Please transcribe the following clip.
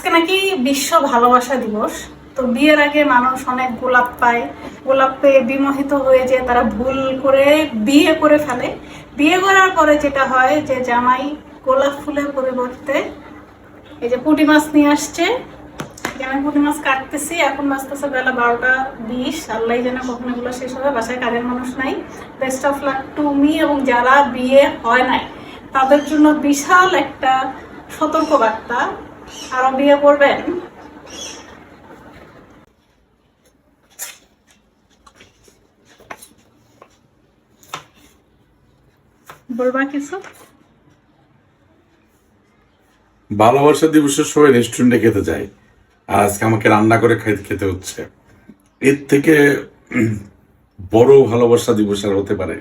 আজকে নাকি বিশ্ব ভালোবাসা দিবস। তো বিয়ের আগে মানুষ অনেক গোলাপ পায়, গোলাপ পেয়ে বিমোহিত হয়ে যে তারা ভুল করে বিয়ে করে ফেলে। বিয়ে করার পরে যেটা হয় যে জামাই গোলাপ ফুলের পরিবর্তে এই যে পুঁটি মাছ নিয়ে আসছে। আমি পুঁটি মাছ কাটতেছি, এখন বাজতেছে বেলা 12:20। আল্লাহ জানে কখন এগুলো শেষ হবে, বাসায় কাজের মানুষ নাই। Best of luck to me. এবং যারা বিয়ে হয় নাই তাদের জন্য বিশাল একটা সতর্ক বার্তা, আরো বিয়ে করবেন বলবা কিছু? ভালোবাসা দিবসের সময় রেস্টুরেন্টে খেতে যাই, আর আজকে আমাকে রান্না করে খেতে হচ্ছে। এর থেকে বড় ভালোবাসা দিবস আর হতে পারে?